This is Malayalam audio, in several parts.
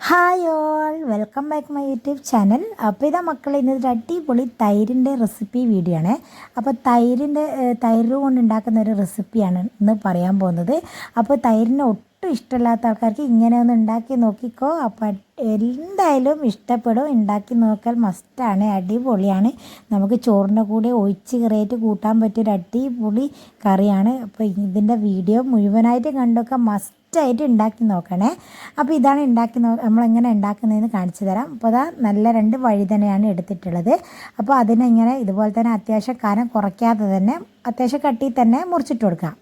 Hi all, welcome back my YouTube channel. അപ്പോൾ ഇതാ മക്കളെ, ഇന്നൊരു അടിപൊളി തൈരിൻ്റെ റെസിപ്പി വീഡിയോ ആണ്. അപ്പോൾ തൈര് കൊണ്ട് ഉണ്ടാക്കുന്ന ഒരു റെസിപ്പിയാണ് ഇന്ന് പറയാൻ പോകുന്നത്. അപ്പോൾ തൈരിന് ഒട്ടും ഇഷ്ടമില്ലാത്ത ആൾക്കാർക്ക് ഇങ്ങനെ ഒന്ന് ഉണ്ടാക്കി നോക്കിക്കോ. അപ്പോൾ എന്തായാലും ഇഷ്ടപ്പെടും. ഉണ്ടാക്കി നോക്കൽ മസ്റ്റാണ്, അടിപൊളിയാണ്. നമുക്ക് ചോറിൻ്റെ കൂടെ ഒഴിച്ച് കറിയായിട്ട് കൂട്ടാൻ പറ്റിയൊരു അടിപൊളി കറിയാണ്. അപ്പോൾ ഇതിൻ്റെ വീഡിയോ മുഴുവനായിട്ട് കണ്ടൊക്കെ മസ്റ്റായിട്ട് ഉണ്ടാക്കി നോക്കണേ. അപ്പോൾ ഇതാണ് നമ്മളെങ്ങനെ ഉണ്ടാക്കുന്നതെന്ന് കാണിച്ചു തരാം. അപ്പോൾ അതാ നല്ല 2 വഴുതനയാണ് എടുത്തിട്ടുള്ളത്. അപ്പോൾ അതിനെങ്ങനെ ഇതുപോലെ തന്നെ അത്യാവശ്യം കനം കുറയ്ക്കാതെ തന്നെ അത്യാവശ്യം കട്ടി തന്നെ മുറിച്ചിട്ട് കൊടുക്കാം.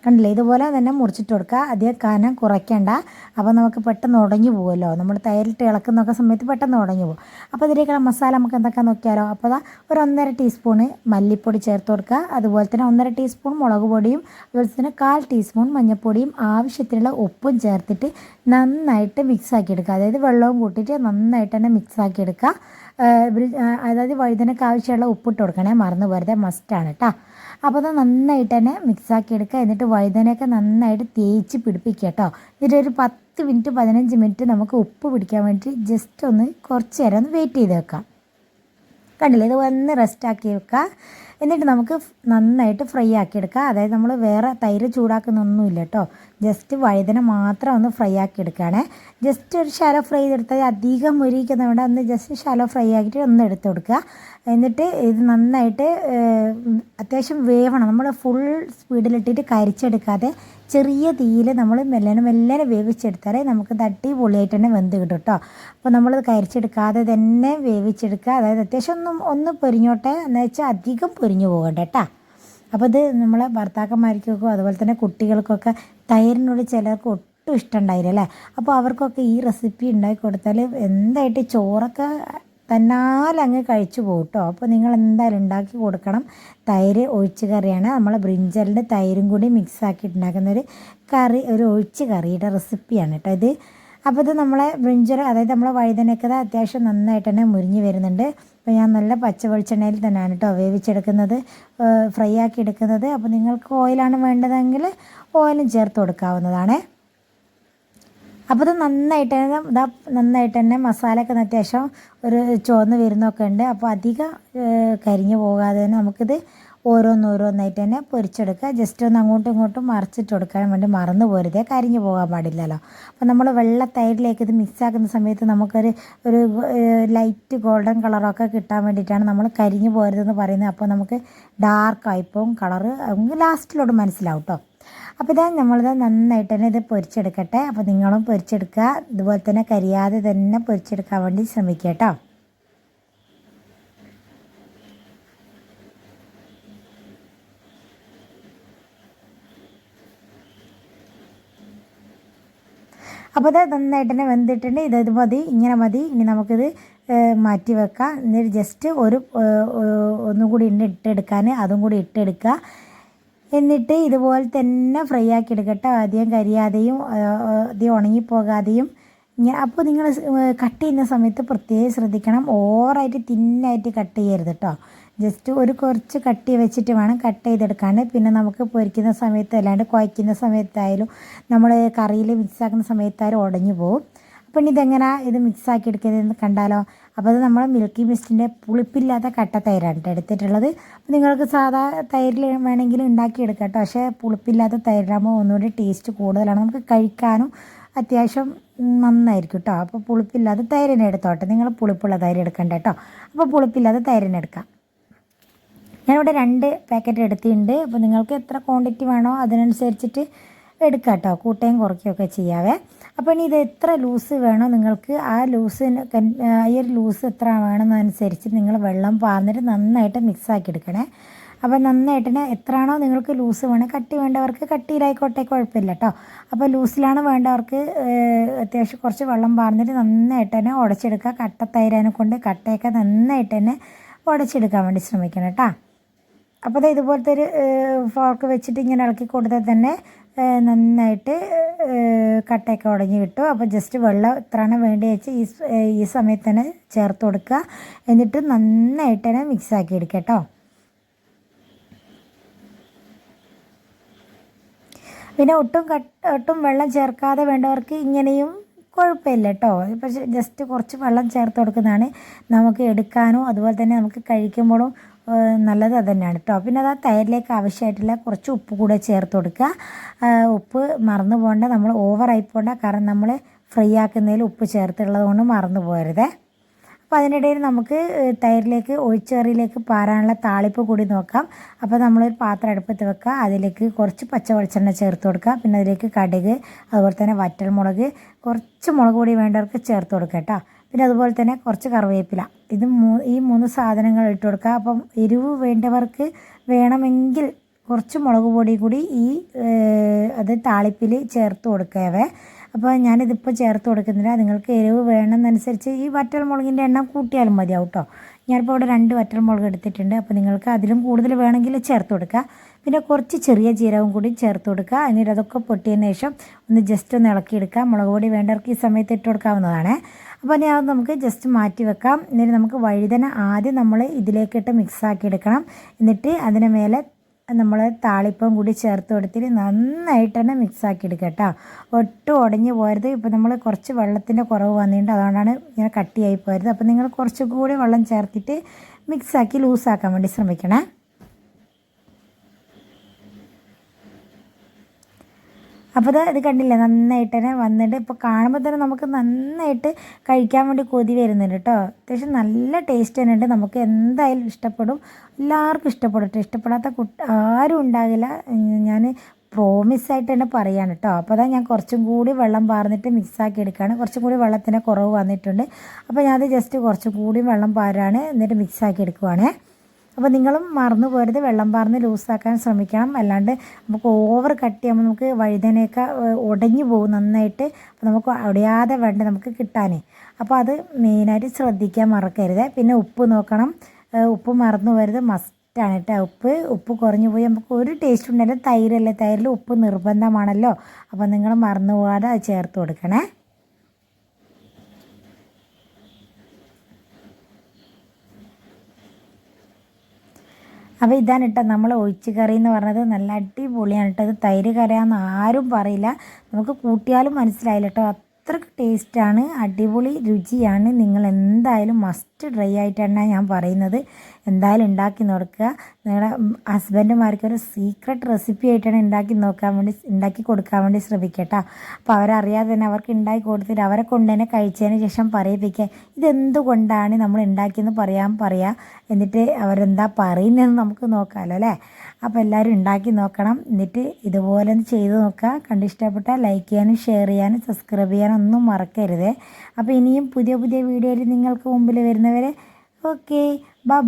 കണ്ടില്ലേ, ഇതുപോലെ തന്നെ മുറിച്ചിട്ട് കൊടുക്കുക. അധികം കനം കുറയ്ക്കേണ്ട. അപ്പോൾ നമുക്ക് പെട്ടെന്ന് ഉടഞ്ഞു പോകുമല്ലോ, നമ്മൾ തൈരിട്ട് ഇളക്കുന്നൊക്കെ സമയത്ത് പെട്ടെന്ന് ഉടഞ്ഞു പോകും. അപ്പോൾ ഇതിലേക്കുള്ള മസാല നമുക്ക് എന്തൊക്കെ നോക്കിയാലോ. അപ്പോൾ അതാ ഒരു 1.5 ടീസ്പൂണ് മല്ലിപ്പൊടി ചേർത്ത് കൊടുക്കുക. അതുപോലെ തന്നെ 1.5 ടീസ്പൂൺ മുളക് പൊടിയും അതുപോലെ തന്നെ 1/4 ടീസ്പൂൺ മഞ്ഞൾപ്പൊടിയും ആവശ്യത്തിനുള്ള ഉപ്പും ചേർത്തിട്ട് നന്നായിട്ട് മിക്സാക്കി എടുക്കുക. അതായത് വെള്ളവും കൂട്ടിയിട്ട് നന്നായിട്ട് തന്നെ മിക്സാക്കി എടുക്കുക. അതായത് വഴുതനക്ക് ആവശ്യമുള്ള ഉപ്പിട്ട് കൊടുക്കണേ, മറന്നു പോരുത്, മസ്റ്റാണ് കേട്ടോ. അപ്പോൾ അത് നന്നായിട്ട് തന്നെ മിക്സാക്കി എടുക്കുക. എന്നിട്ട് വഴുതനയൊക്കെ നന്നായിട്ട് തേച്ച് പിടിപ്പിക്കുക കേട്ടോ. എന്നിട്ടൊരു 10 മിനിറ്റ് 15 മിനിറ്റ് നമുക്ക് ഉപ്പ് പിടിക്കാൻ വേണ്ടി ജസ്റ്റ് ഒന്ന് കുറച്ച് നേരം ഒന്ന് വെയിറ്റ് ചെയ്ത് വെക്കാം. കണ്ടില്ലേ, ഇത് ഒന്ന് റെസ്റ്റാക്കി വെക്കുക. എന്നിട്ട് നമുക്ക് നന്നായിട്ട് ഫ്രൈ ആക്കി എടുക്കുക. അതായത് നമ്മൾ വേറെ തൈര് ചൂടാക്കുന്നൊന്നുമില്ല കേട്ടോ, ജസ്റ്റ് വഴുതന മാത്രം ഒന്ന് ഫ്രൈ ആക്കി എടുക്കുകയാണേ. ജസ്റ്റ് ഒരു ശാലോ ഫ്രൈ ചെയ്തെടുത്താൽ അധികം മുരിക്കുന്നതുകൊണ്ട് ഒന്ന് ജസ്റ്റ് ശാലോ ഫ്രൈ ആക്കിയിട്ട് ഒന്ന് എടുത്ത് കൊടുക്കുക. എന്നിട്ട് ഇത് നന്നായിട്ട് അത്യാവശ്യം വേവണം. നമ്മൾ ഫുൾ സ്പീഡിലിട്ടിട്ട് കരിച്ചെടുക്കാതെ ചെറിയ തീയിൽ നമ്മൾ മെല്ലനെ വേവിച്ചെടുത്താലേ നമുക്ക് തട്ടി പൊളിയായിട്ട് തന്നെ വെന്ത് കിട്ടും കേട്ടോ. അപ്പോൾ നമ്മളത് കരിച്ചെടുക്കാതെ തന്നെ വേവിച്ചെടുക്കുക. അതായത് അത്യാവശ്യം ഒന്ന് പൊരിഞ്ഞോട്ടെ, എന്ന് വെച്ചാൽ അധികം പൊരിഞ്ഞു പോകണ്ട കേട്ടോ. അപ്പോൾ ഇത് നമ്മളെ ഭർത്താക്കന്മാർക്കൊക്കെ അതുപോലെ തന്നെ കുട്ടികൾക്കൊക്കെ തൈരിനോട് ചിലർക്ക് ഒട്ടും ഇഷ്ടമുണ്ടായില്ല അല്ലേ. അപ്പോൾ അവർക്കൊക്കെ ഈ റെസിപ്പി ഉണ്ടാക്കി കൊടുത്താൽ എന്തായിട്ട് ചോറൊക്കെ തന്നാലങ്ങ് കഴിച്ചു പോകും കേട്ടോ. അപ്പോൾ നിങ്ങൾ എന്തായാലും ഉണ്ടാക്കി കൊടുക്കണം. തൈര് ഒഴിച്ച് കറിയാണ്, നമ്മളെ ബ്രിഞ്ചലിൻ്റെ തൈരും കൂടി മിക്സ് ആക്കിയിട്ട് ഉണ്ടാക്കുന്നൊരു കറി, ഒരു ഒഴിച്ച് കറിയുടെ റെസിപ്പിയാണ് കേട്ടോ ഇത്. അപ്പോൾ ഇത് നമ്മളെ ബ്രിഞ്ചൽ, അതായത് നമ്മളെ വഴുതനയൊക്കെ അത്യാവശ്യം നന്നായിട്ട് തന്നെ മുരിഞ്ഞ് വരുന്നുണ്ട്. അപ്പോൾ ഞാൻ നല്ല പച്ച വെളിച്ചെണ്ണയിൽ തന്നെയാണ് കേട്ടോ വേവിച്ചെടുക്കുന്നത്, ഫ്രൈ ആക്കി എടുക്കുന്നത്. അപ്പോൾ നിങ്ങൾക്ക് ഓയിലാണ് വേണ്ടതെങ്കിൽ ഓയിലും ചേർത്ത് കൊടുക്കാവുന്നതാണ്. അപ്പോൾ ഇത് നന്നായിട്ട് തന്നെ മസാലയൊക്കെ അത്യാവശ്യം ഒരു ചുവന്ന് വരുന്നൊക്കെ ഉണ്ട്. അപ്പോൾ അധികം കരിഞ്ഞു പോകാതെ തന്നെ നമുക്കിത് ഓരോന്നായിട്ട് തന്നെ പൊരിച്ചെടുക്കുക. ജസ്റ്റ് ഒന്ന് അങ്ങോട്ടും ഇങ്ങോട്ടും മറിച്ചിട്ട് കൊടുക്കാൻ വേണ്ടി മറന്നു പോരുതേ, കരിഞ്ഞു പോകാൻ പാടില്ലല്ലോ. അപ്പോൾ നമ്മൾ വെള്ള തൈരിലേക്ക് ഇത് മിക്സാക്കുന്ന സമയത്ത് നമുക്കൊരു ലൈറ്റ് ഗോൾഡൻ കളറൊക്കെ കിട്ടാൻ വേണ്ടിയിട്ടാണ് നമ്മൾ കരിഞ്ഞു പോരുതെന്ന് പറയുന്നത്. അപ്പോൾ നമുക്ക് ഡാർക്കായിപ്പോവും കളറ്, ലാസ്റ്റിലോട്ട് മനസ്സിലാവും കേട്ടോ. അപ്പോൾ നമ്മളിത് നന്നായിട്ട് തന്നെ ഇത് പൊരിച്ചെടുക്കട്ടെ. അപ്പോൾ നിങ്ങളും പൊരിച്ചെടുക്കുക, ഇതുപോലെ തന്നെ കരിയാതെ തന്നെ പൊരിച്ചെടുക്കാൻ വേണ്ടി ശ്രമിക്കുക കേട്ടോ. അപ്പോൾ ഇത് നന്നായിട്ട് തന്നെ വെന്തിട്ടുണ്ട്. ഇത് മതി, ഇങ്ങനെ മതി. ഇനി നമുക്കിത് മാറ്റി വെക്കാം. എന്നിട്ട് ജസ്റ്റ് ഒന്നും കൂടി ഇട്ടെടുക്കാൻ അതും കൂടി ഇട്ടെടുക്കുക. എന്നിട്ട് ഇതുപോലെ തന്നെ ഫ്രൈ ആക്കി എടുക്കട്ടെ, അധികം കരിയാതെയും അധികം ഉണങ്ങിപ്പോകാതെയും. അപ്പോൾ നിങ്ങൾ കട്ട് ചെയ്യുന്ന സമയത്ത് പ്രത്യേകം ശ്രദ്ധിക്കണം, ഓവറായിട്ട് തിന്നായിട്ട് കട്ട് ചെയ്യരുത് കേട്ടോ. ജസ്റ്റ് കുറച്ച് കട്ടി വെച്ചിട്ട് വേണം കട്ട് ചെയ്തെടുക്കാൻ. പിന്നെ നമുക്ക് പൊരിക്കുന്ന സമയത്ത് അല്ലാണ്ട് കുഴയ്ക്കുന്ന സമയത്തായാലും നമ്മൾ കറിയിൽ മിക്സാക്കുന്ന സമയത്തായാലും ഉടഞ്ഞു പോകും. അപ്പോൾ ഇതെങ്ങനെ ഇത് മിക്സാക്കി എടുക്കുന്നതെന്ന് കണ്ടാലോ. അപ്പോൾ അത് നമ്മൾ മിൽക്കി മിസ്റ്റിൻ്റെ പുളിപ്പില്ലാത്ത കട്ട തൈരാണ് എടുത്തിട്ടുള്ളത്. അപ്പോൾ നിങ്ങൾക്ക് സാധാ തൈരിൽ വേണമെങ്കിൽ ഉണ്ടാക്കിയെടുക്കാം കേട്ടോ. പക്ഷേ പുളിപ്പില്ലാത്ത തൈരാകുമ്പോൾ ഒന്നുകൂടി ടേസ്റ്റ് കൂടുതലാണ്, നമുക്ക് കഴിക്കാനും അത്യാവശ്യം നന്നായിരിക്കും കേട്ടോ. അപ്പോൾ പുളിപ്പില്ലാത്ത തൈരിനെ എടുത്തോട്ടെ, നിങ്ങൾ പുളിപ്പുള്ള തൈര് എടുക്കണ്ട കേട്ടോ. അപ്പോൾ പുളിപ്പില്ലാത്ത തൈരിനെ എടുക്കാം. ഞാനിവിടെ 2 പാക്കറ്റ് എടുത്തിട്ടുണ്ട്. അപ്പോൾ നിങ്ങൾക്ക് എത്ര ക്വാണ്ടിറ്റി വേണോ അതിനനുസരിച്ചിട്ട് എടുക്കുക കേട്ടോ, കൂട്ടുകയും കുറയ്ക്കുകയൊക്കെ ചെയ്യാവേ. അപ്പോൾ ഇനി ഇത് എത്ര ലൂസ് വേണോ നിങ്ങൾക്ക്, ആ ഈ ഒരു ലൂസ് എത്ര വേണമെന്നനുസരിച്ച് നിങ്ങൾ വെള്ളം പാർന്നിട്ട് നന്നായിട്ട് മിക്സാക്കി എടുക്കണേ. അപ്പോൾ നന്നായിട്ട് തന്നെ എത്രയാണോ നിങ്ങൾക്ക് ലൂസ് വേണം, കട്ടി വേണ്ടവർക്ക് കട്ടിയിലായിക്കോട്ടെ, കുഴപ്പമില്ല കേട്ടോ. അപ്പോൾ ലൂസിലാണ് വേണ്ടവർക്ക് അത്യാവശ്യം കുറച്ച് വെള്ളം പാർന്നിട്ട് നന്നായിട്ട് തന്നെ ഉടച്ചെടുക്കുക. കട്ട തൈരാനെ കൊണ്ട് കട്ടയൊക്കെ നന്നായിട്ട് തന്നെ ഉടച്ചെടുക്കാൻ വേണ്ടി ശ്രമിക്കണം കേട്ടോ. അപ്പോൾ അത് ഇതുപോലത്തെ ഒരു ഫോർക്ക് വെച്ചിട്ട് ഇങ്ങനെ ഇളക്കി കൊടുത്താൽ തന്നെ നന്നായിട്ട് കട്ടയൊക്കെ ഉടഞ്ഞ് കിട്ടും. അപ്പോൾ ജസ്റ്റ് വെള്ളം എത്രയാണ് വേണ്ടി വെച്ച് ഈ സമയത്ത് തന്നെ ചേർത്ത് കൊടുക്കുക. എന്നിട്ട് നന്നായിട്ട് തന്നെ മിക്സാക്കി എടുക്കുക കേട്ടോ. പിന്നെ ഒട്ടും വെള്ളം ചേർക്കാതെ വേണ്ടവർക്ക് ഇങ്ങനെയും കുഴപ്പമില്ല കേട്ടോ. പക്ഷേ ജസ്റ്റ് കുറച്ച് വെള്ളം ചേർത്ത് കൊടുക്കുന്നതാണ് നമുക്ക് എടുക്കാനോ അതുപോലെ തന്നെ നമുക്ക് കഴിക്കുമ്പോഴും നല്ലത് അത് തന്നെയാണ് കേട്ടോ. പിന്നെ അത് ആ തൈരിലേക്ക് ആവശ്യമായിട്ടുള്ള കുറച്ച് ഉപ്പ് കൂടെ ചേർത്ത് കൊടുക്കുക. ഉപ്പ് മറന്നു പോകേണ്ട, നമ്മൾ ഓവറായി പോകേണ്ട, കാരണം നമ്മൾ ഫ്രൈ ആക്കുന്നതിൽ ഉപ്പ് ചേർത്തുള്ളത് കൊണ്ട് മറന്നു പോകരുത്. അപ്പോൾ അതിനിടയിൽ നമുക്ക് തൈരിലേക്ക് ഒഴിച്ചുകറിയിലേക്ക് പാരാനുള്ള താളിപ്പ് കൂടി നോക്കാം. അപ്പോൾ നമ്മളൊരു പാത്രം അടുപ്പത്ത് വെക്കുക, അതിലേക്ക് കുറച്ച് പച്ച വെളിച്ചെണ്ണ ചേർത്ത് കൊടുക്കുക. പിന്നെ അതിലേക്ക് കടുക്, അതുപോലെ തന്നെ വറ്റൽമുളക്, കുറച്ച് മുളക് പൊടി വേണ്ടവർക്ക് ചേർത്ത് കൊടുക്കുക കേട്ടോ. പിന്നെ അതുപോലെ തന്നെ കുറച്ച് കറിവേപ്പില, ഈ 3 സാധനങ്ങൾ ഇട്ട് കൊടുക്കുക. അപ്പം എരിവ് വേണ്ടവർക്ക് വേണമെങ്കിൽ കുറച്ച് മുളക് പൊടി കൂടി അത് താളിപ്പിൽ ചേർത്ത് കൊടുക്കവേ. അപ്പോൾ ഞാനിതിപ്പോൾ ചേർത്ത് കൊടുക്കുന്നില്ല. നിങ്ങൾക്ക് എരിവ് വേണമെന്നനുസരിച്ച് ഈ വറ്റൽമുളകിൻ്റെ എണ്ണം കൂട്ടിയാലും മതിയാവും കേട്ടോ. ഞാനിപ്പോൾ ഇവിടെ 2 വറ്റൽമുളക് എടുത്തിട്ടുണ്ട്. അപ്പോൾ നിങ്ങൾക്ക് അതിലും കൂടുതൽ വേണമെങ്കിൽ ചേർത്ത് കൊടുക്കുക. പിന്നെ കുറച്ച് ചെറിയ ജീരകം കൂടി ചേർത്ത് കൊടുക്കുക. എന്നിട്ട് അതൊക്കെ പൊട്ടിയതിന് ശേഷം ഒന്ന് ജസ്റ്റ് ഒന്ന് ഇളക്കിയെടുക്കുക. മുളക് പൊടി വേണ്ടവർക്ക് ഈ സമയത്ത് ഇട്ട് കൊടുക്കാവുന്നതാണ്. അപ്പോൾ ഞാൻ നമുക്ക് ജസ്റ്റ് മാറ്റി വെക്കാം. എന്നിട്ട് നമുക്ക് വഴുതന ആദ്യം നമ്മൾ ഇതിലേക്കിട്ട് മിക്സാക്കി എടുക്കണം. എന്നിട്ട് അതിന് മേലെ നമ്മൾ താളിപ്പം കൂടി ചേർത്ത് കൊടുത്തിട്ട് നന്നായിട്ട് തന്നെ മിക്സാക്കി എടുക്കുക കേട്ടോ. ഒട്ടും ഉടഞ്ഞു പോരുത്. ഇപ്പോൾ നമ്മൾ കുറച്ച് വെള്ളത്തിൻ്റെ കുറവ് വന്നിട്ടുണ്ട്, അതുകൊണ്ടാണ് ഇങ്ങനെ കട്ടിയായി പോരുത്. അപ്പോൾ നിങ്ങൾ കുറച്ചും കൂടി വെള്ളം ചേർത്തിട്ട് മിക്സാക്കി ലൂസാക്കാൻ വേണ്ടി ശ്രമിക്കണേ. അപ്പോൾ ഇത് കണ്ടില്ലേ, നന്നായിട്ട് തന്നെ വന്നിട്ട് ഇപ്പോൾ കാണുമ്പോൾ തന്നെ നമുക്ക് നന്നായിട്ട് കഴിക്കാൻ വേണ്ടി കൊതി വരുന്നുണ്ട് കേട്ടോ. അത്യാവശ്യം നല്ല ടേസ്റ്റ് തന്നെ ഉണ്ട്. നമുക്ക് എന്തായാലും ഇഷ്ടപ്പെടും, എല്ലാവർക്കും ഇഷ്ടപ്പെടും കേട്ടോ. ഇഷ്ടപ്പെടാത്ത ആരും ഉണ്ടാകില്ല, ഞാൻ പ്രോമിസായിട്ട് തന്നെ പറയാണ് കേട്ടോ. അപ്പോൾ അതാ ഞാൻ കുറച്ചും കൂടി വെള്ളം പാർന്നിട്ട് മിക്സാക്കി എടുക്കുകയാണ്. കുറച്ചും കൂടി വെള്ളത്തിൻ്റെ കുറവ് വന്നിട്ടുണ്ട്. അപ്പോൾ ഞാനത് ജസ്റ്റ് കുറച്ചും കൂടി വെള്ളം പാരാണ്, എന്നിട്ട് മിക്സാക്കി എടുക്കുവാണേ. അപ്പോൾ നിങ്ങളും മറന്നു പോരുത്, വെള്ളം പാർന്ന് ലൂസാക്കാൻ ശ്രമിക്കണം. അല്ലാണ്ട് നമുക്ക് ഓവർ കട്ട് ചെയ്യുമ്പോൾ നമുക്ക് വഴുതനയൊക്കെ ഉടഞ്ഞു പോകും നന്നായിട്ട്. അപ്പോൾ നമുക്ക് ഉടയാതെ വേണ്ട നമുക്ക് കിട്ടാനേ. അപ്പോൾ അത് മെയിനായിട്ട് ശ്രദ്ധിക്കാൻ മറക്കരുത്. പിന്നെ ഉപ്പ് നോക്കണം, ഉപ്പ് മറന്നു പോരുത്, മസ്റ്റാണ് കേട്ടോ. ഉപ്പ് കുറഞ്ഞു പോയി നമുക്ക് ഒരു ടേസ്റ്റ് ഉണ്ടല്ലോ. തൈരല്ലേ, തൈരിൽ ഉപ്പ് നിർബന്ധമാണല്ലോ. അപ്പോൾ നിങ്ങൾ മറന്നു പോകാതെ അത് ചേർത്ത് കൊടുക്കണേ. അപ്പോൾ ഇതാണ് കേട്ടോ നമ്മൾ ഒഴിച്ച് കറി എന്ന് പറഞ്ഞത്. നല്ല അടിപൊളിയാണ് കേട്ടോ. അത് തൈര് കറിയാന്ന് ആരും പറയില്ല, നമുക്ക് കൂട്ടിയാലും മനസ്സിലായില്ല കേട്ടോ. അത്രയ്ക്ക് ടേസ്റ്റാണ്, അടിപൊളി രുചിയാണ്. നിങ്ങൾ എന്തായാലും മസ്റ്റ് ട്രൈ ആയിട്ടാണ് ഞാൻ പറയുന്നത്. എന്തായാലും ഉണ്ടാക്കി നോക്കുക. നിങ്ങളുടെ ഹസ്ബൻഡുമാർക്കൊരു സീക്രട്ട് റെസിപ്പി ആയിട്ടാണ് ഉണ്ടാക്കി കൊടുക്കാൻ വേണ്ടി ശ്രമിക്കട്ടോ. അപ്പോൾ അവരറിയാതെ തന്നെ അവർക്ക് ഉണ്ടാക്കി കൊടുത്തിട്ട് അവരെ കൊണ്ട് തന്നെ കഴിച്ചതിന് ശേഷം പറയിപ്പിക്കുക ഇതെന്തുകൊണ്ടാണ് നമ്മൾ ഉണ്ടാക്കിയെന്ന് പറയാം. എന്നിട്ട് അവരെന്താ പറയുന്നതെന്ന് നമുക്ക് നോക്കാമല്ലോ അല്ലേ. അപ്പോൾ എല്ലാവരും ഉണ്ടാക്കി നോക്കണം. എന്നിട്ട് ഇതുപോലെ ഒന്ന് ചെയ്ത് നോക്കുക. കണ്ടിഷ്ടപ്പെട്ടാൽ ലൈക്ക് ചെയ്യാനും ഷെയർ ചെയ്യാനും സബ്സ്ക്രൈബ് ചെയ്യാനും ഒന്നും മറക്കരുത്. അപ്പോൾ ഇനിയും പുതിയ വീഡിയോയിൽ നിങ്ങൾക്ക് മുമ്പിൽ വരുന്നവരെ ഓക്കെ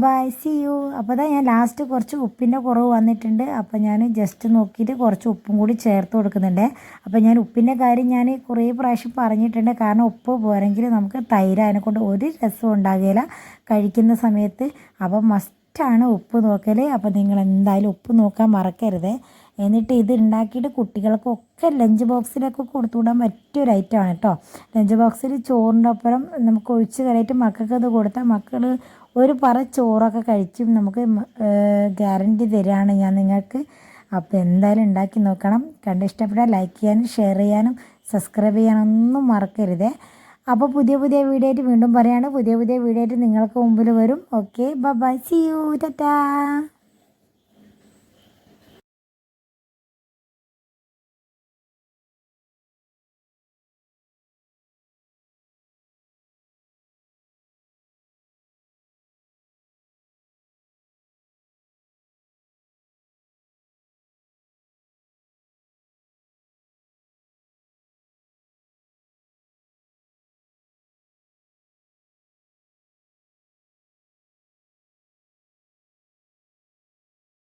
ബൈ സി യു. അപ്പോൾ അതാ ഞാൻ ലാസ്റ്റ് കുറച്ച് ഉപ്പിൻ്റെ കുറവ് വന്നിട്ടുണ്ട്. അപ്പോൾ ഞാൻ ജസ്റ്റ് നോക്കിയിട്ട് കുറച്ച് ഉപ്പും കൂടി ചേർത്ത് കൊടുക്കുന്നുണ്ട്. അപ്പോൾ ഞാൻ ഉപ്പിൻ്റെ കാര്യം ഞാൻ കുറേ പ്രാവശ്യം പറഞ്ഞിട്ടുണ്ട്. കാരണം ഉപ്പ് പോരെങ്കിൽ നമുക്ക് തൈര് അതിനെക്കൊണ്ട് ഒരു രസം ഉണ്ടാകുകയില്ല കഴിക്കുന്ന സമയത്ത്. അപ്പോൾ മസ്റ്റാണ് ഉപ്പ് നോക്കൽ. അപ്പോൾ നിങ്ങൾ എന്തായാലും ഉപ്പ് നോക്കാൻ മറക്കരുത്. എന്നിട്ട് ഇത് ഉണ്ടാക്കിയിട്ട് കുട്ടികൾക്കൊക്കെ ലഞ്ച് ബോക്സിലൊക്കെ കൊടുത്തുവിടാൻ പറ്റിയൊരു ഐറ്റമാണ് കേട്ടോ. ലഞ്ച് ബോക്സിൽ ചോറിൻ്റെ ഒപ്പം നമുക്ക് ഒഴിച്ച് കറിയായിട്ട് മക്കൾക്ക് അത് കൊടുത്താൽ മക്കൾ ഒരു പറ ചോറൊക്കെ കഴിച്ചും നമുക്ക് ഗ്യാരണ്ടി തരികയാണ് ഞാൻ നിങ്ങൾക്ക്. അപ്പോൾ എന്തായാലും ഉണ്ടാക്കി നോക്കണം. ഇഷ്ടപ്പെട്ടാൽ ലൈക്ക് ചെയ്യാനും ഷെയർ ചെയ്യാനും സബ്സ്ക്രൈബ് ചെയ്യാനൊന്നും മറക്കരുത്. അപ്പോൾ പുതിയ വീഡിയോ ആയിട്ട് വീണ്ടും പറയുകയാണ്. പുതിയ വീഡിയോ ആയിട്ട് നിങ്ങൾക്ക് മുമ്പിൽ വരും. Okay bye see you Tata.